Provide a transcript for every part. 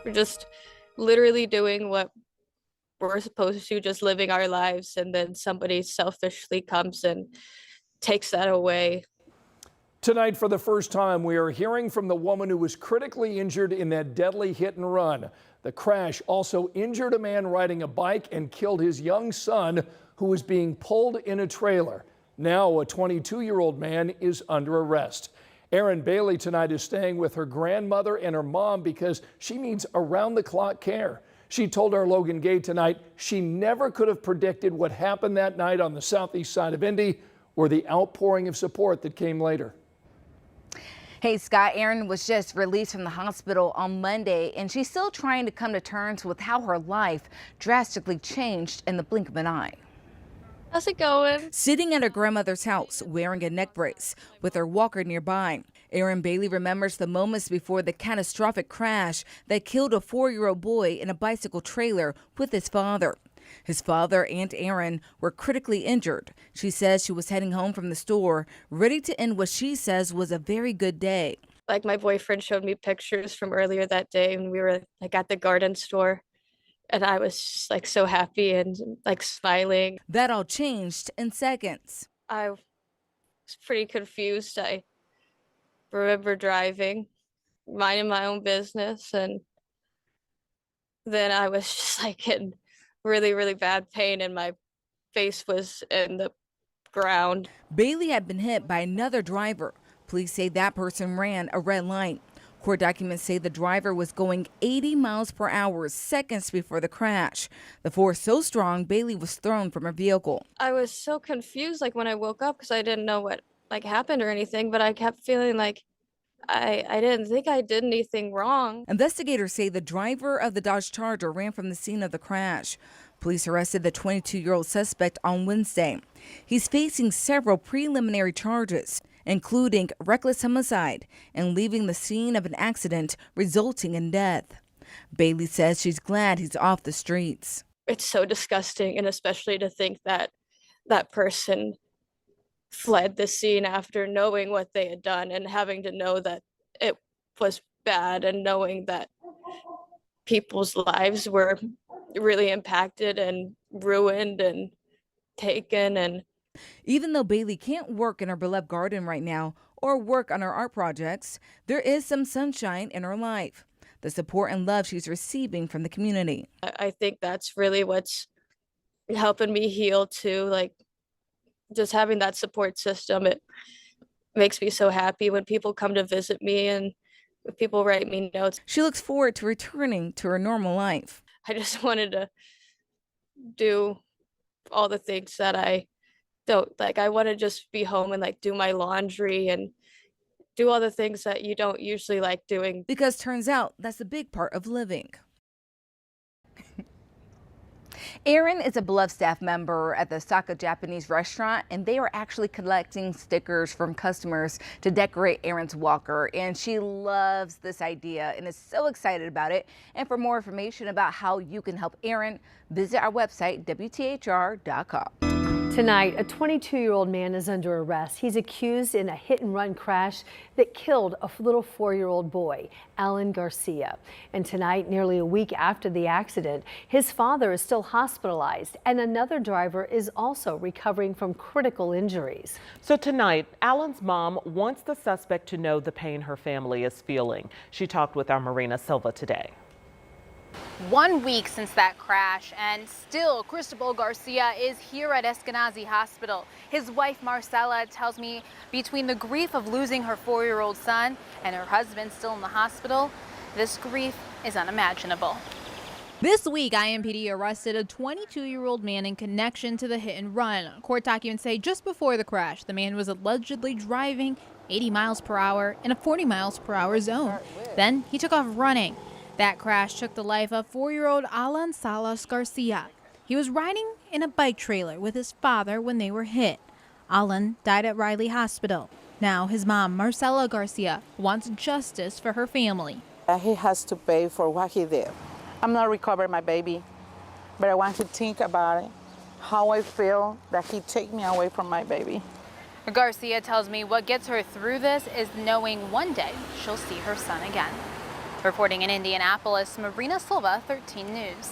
We're just literally doing what we're supposed to, just living our lives, and then somebody selfishly comes and takes that away. Tonight, for the first time, we are hearing from the woman who was critically injured in that deadly hit and run. The crash also injured a man riding a bike and killed his young son, who was being pulled in a trailer. Now, a 22-year-old man is under arrest. Erin Bailey tonight is staying with her grandmother and her mom because she needs around-the-clock care. She told our Logan Gay tonight she never could have predicted what happened that night on the southeast side of Indy, or the outpouring of support that came later. Hey, Scott, Erin was just released from the hospital on Monday, and she's still trying to come to terms with how her life drastically changed in the blink of an eye. How's it going? Sitting at her grandmother's house, wearing a neck brace, with her walker nearby, Erin Bailey remembers the moments before the catastrophic crash that killed a 4-year-old boy in a bicycle trailer with his father. His father and Erin were critically injured. She says she was heading home from the store, ready to end what she says was a very good day. Like, my boyfriend showed me pictures from earlier that day, and we were like at the garden store, and I was just like so happy and like smiling. That all changed in seconds. I was pretty confused. I remember driving, minding my own business, and then I was just like in really, really bad pain, and my face was in the ground. Bailey had been hit by another driver. Police say that person ran a red light. Court documents say the driver was going 80 miles per hour seconds before the crash. The force so strong, Bailey was thrown from her vehicle. I was so confused, like, when I woke up, because I didn't know what like happened or anything, but I kept feeling like I didn't think I did anything wrong. Investigators say the driver of the Dodge Charger ran from the scene of the crash. Police arrested the 22-year-old suspect on Wednesday. He's facing several preliminary charges, including reckless homicide and leaving the scene of an accident resulting in death. Bailey says she's glad he's off the streets. It's so disgusting, and especially to think that that person fled the scene after knowing what they had done and having to know that it was bad, and knowing that people's lives were really impacted and ruined and taken. And even though Bailey can't work in her beloved garden right now or work on her art projects, there is some sunshine in her life. The support and love she's receiving from the community. I think that's really what's helping me heal too. Like, just having that support system, it makes me so happy when people come to visit me and when people write me notes. She looks forward to returning to her normal life. I just wanted to do all the things that I don't like. I want to just be home and like do my laundry and do all the things that you don't usually like doing. Because turns out that's a big part of living. Erin is a beloved staff member at the Saka Japanese restaurant, and they are actually collecting stickers from customers to decorate Erin's walker. And she loves this idea and is so excited about it. And for more information about how you can help Erin, visit our website, WTHR.com. Tonight, a 22-year-old man is under arrest. He's accused in a hit-and-run crash that killed a little 4-year-old boy, Alan Garcia. And tonight, nearly a week after the accident, his father is still hospitalized, and another driver is also recovering from critical injuries. So tonight, Alan's mom wants the suspect to know the pain her family is feeling. She talked with our Marina Silva today. 1 week since that crash, and still Cristobal Garcia is here at Eskenazi Hospital. His wife Marcela tells me between the grief of losing her 4-year-old son and her husband still in the hospital, this grief is unimaginable. This week, IMPD arrested a 22-year-old man in connection to the hit and run. Court documents say just before the crash, the man was allegedly driving 80 miles per hour in a 40 miles per hour zone. Then he took off running. That crash took the life of 4-year-old Alan Salas Garcia. He was riding in a bike trailer with his father when they were hit. Alan died at Riley Hospital. Now his mom, Marcela Garcia, wants justice for her family. He has to pay for what he did. I'm not recovering my baby, but I want to think about it, how I feel that he take me away from my baby. Garcia tells me what gets her through this is knowing one day she'll see her son again. Reporting in Indianapolis, Marina Silva, 13 News.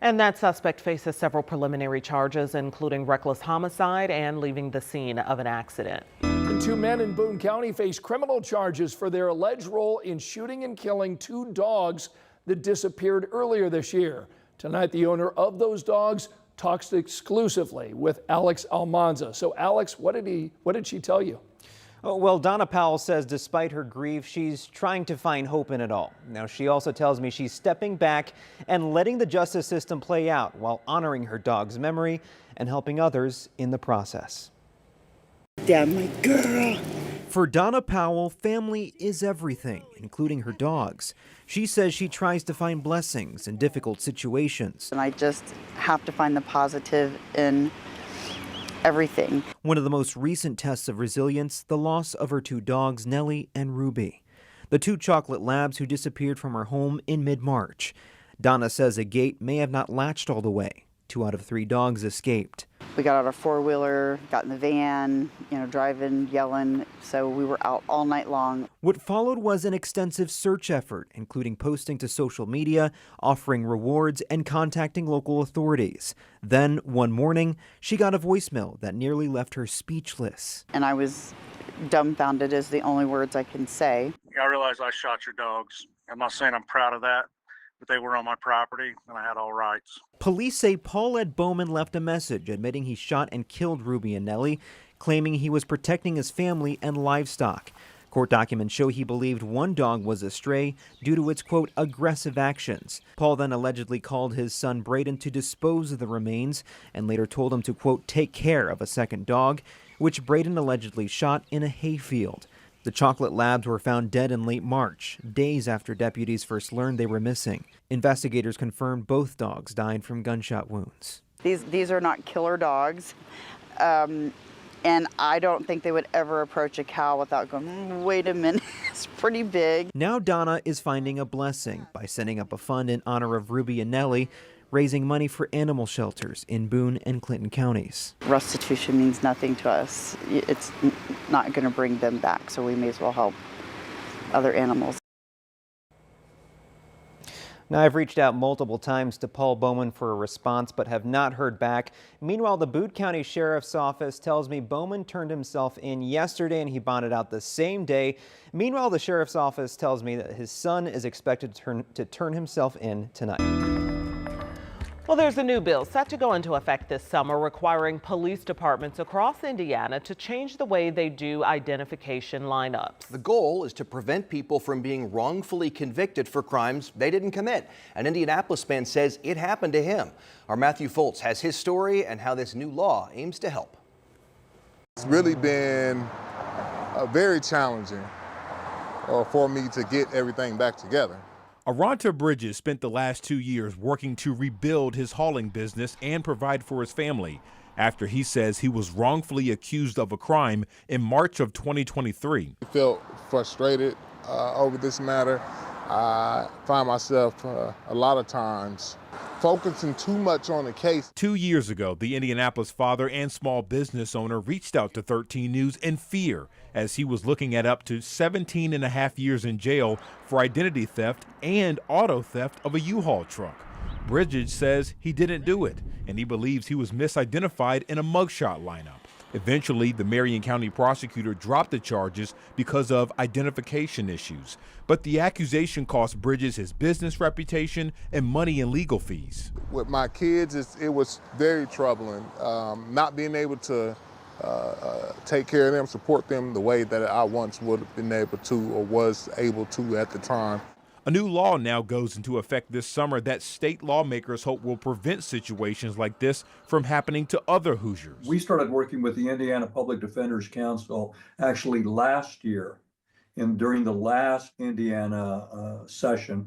And that suspect faces several preliminary charges, including reckless homicide and leaving the scene of an accident. And 2 men in Boone County face criminal charges for their alleged role in shooting and killing 2 dogs that disappeared earlier this year. Tonight, the owner of those dogs talks exclusively with Alex Almanza. So, Alex, what did she tell you? Oh, well, Donna Powell says despite her grief, she's trying to find hope in it all. Now, she also tells me she's stepping back and letting the justice system play out while honoring her dog's memory and helping others in the process. Damn, my girl. For Donna Powell, family is everything, including her dogs. She says she tries to find blessings in difficult situations. And I just have to find the positive in everything. One of the most recent tests of resilience, the loss of her 2 dogs, Nellie and Ruby, the 2 chocolate labs who disappeared from her home in mid-March. Donna says a gate may have not latched all the way. 2 out of 3 dogs escaped. We got out a 4-wheeler, got in the van, driving, yelling, so we were out all night long. What followed was an extensive search effort, including posting to social media, offering rewards, and contacting local authorities. Then, one morning, she got a voicemail that nearly left her speechless. And I was dumbfounded is the only words I can say. I realized I shot your dogs. I'm not saying I'm proud of that, but they were on my property and I had all rights. Police say Paul Ed Bowman left a message admitting he shot and killed Ruby and Nellie, claiming he was protecting his family and livestock. Court documents show he believed 1 dog was a stray due to its, quote, aggressive actions. Paul then allegedly called his son Brayden to dispose of the remains and later told him to, quote, take care of a second dog, which Brayden allegedly shot in a hayfield. The chocolate labs were found dead in late March, days after deputies first learned they were missing. Investigators confirmed both dogs died from gunshot wounds. These are not killer dogs, and I don't think they would ever approach a cow without going, wait a minute, it's pretty big. Now Donna is finding a blessing by setting up a fund in honor of Ruby and Nellie, raising money for animal shelters in Boone and Clinton counties. Restitution means nothing to us. It's not going to bring them back, so we may as well help other animals. Now, I've reached out multiple times to Paul Bowman for a response, but have not heard back. Meanwhile, the Boone County Sheriff's Office tells me Bowman turned himself in yesterday and he bonded out the same day. Meanwhile, the Sheriff's Office tells me that his son is expected to turn himself in tonight. Well, there's a new bill set to go into effect this summer requiring police departments across Indiana to change the way they do identification lineups. The goal is to prevent people from being wrongfully convicted for crimes they didn't commit. An Indianapolis man says it happened to him. Our Matthew Foltz has his story and how this new law aims to help. It's really been very challenging for me to get everything back together. Aranta Bridges spent the last 2 years working to rebuild his hauling business and provide for his family after he says he was wrongfully accused of a crime in March of 2023. I felt frustrated over this matter. I find myself a lot of times focusing too much on the case. 2 years ago, the Indianapolis father and small business owner reached out to 13 News in fear as he was looking at up to 17 and a half years in jail for identity theft and auto theft of a U-Haul truck. Bridges says he didn't do it, and he believes he was misidentified in a mugshot lineup. Eventually, the Marion County prosecutor dropped the charges because of identification issues. But the accusation cost Bridges his business reputation and money in legal fees. With my kids, it was very troubling, not being able to take care of them, support them the way that I once would have been able to or was able to at the time. A new law now goes into effect this summer that state lawmakers hope will prevent situations like this from happening to other Hoosiers. We started working with the Indiana Public Defenders Council actually last year during the last Indiana session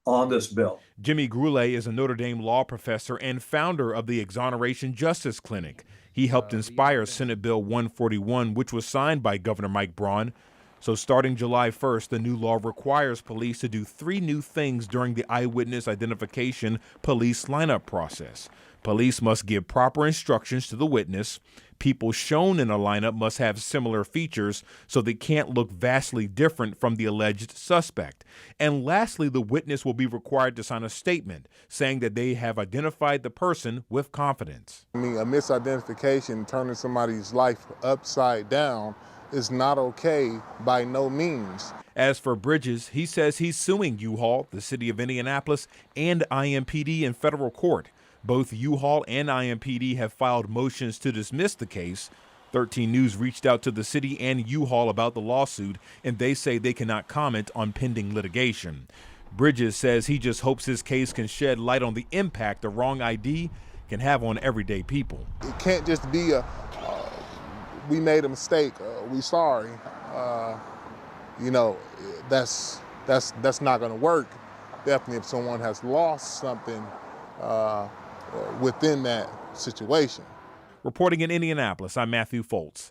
on this bill. Jimmy Groulet is a Notre Dame law professor and founder of the Exoneration Justice Clinic. He helped inspire Senate Bill 141, which was signed by Governor Mike Braun. So starting July 1st, the new law requires police to do 3 new things during the eyewitness identification police lineup process. Police must give proper instructions to the witness. People shown in a lineup must have similar features so they can't look vastly different from the alleged suspect. And lastly, the witness will be required to sign a statement saying that they have identified the person with confidence. I mean, a misidentification, turning somebody's life upside down, is not okay by no means. As for Bridges, he says he's suing U-Haul, the city of Indianapolis, and IMPD in federal court. Both U-Haul and IMPD have filed motions to dismiss the case. 13 News reached out to the city and U-Haul about the lawsuit, and they say they cannot comment on pending litigation. Bridges says he just hopes his case can shed light on the impact the wrong ID can have on everyday people. It can't just be we made a mistake, we sorry. You know, that's not going to work. Definitely if someone has lost something within that situation. Reporting in Indianapolis, I'm Matthew Foltz,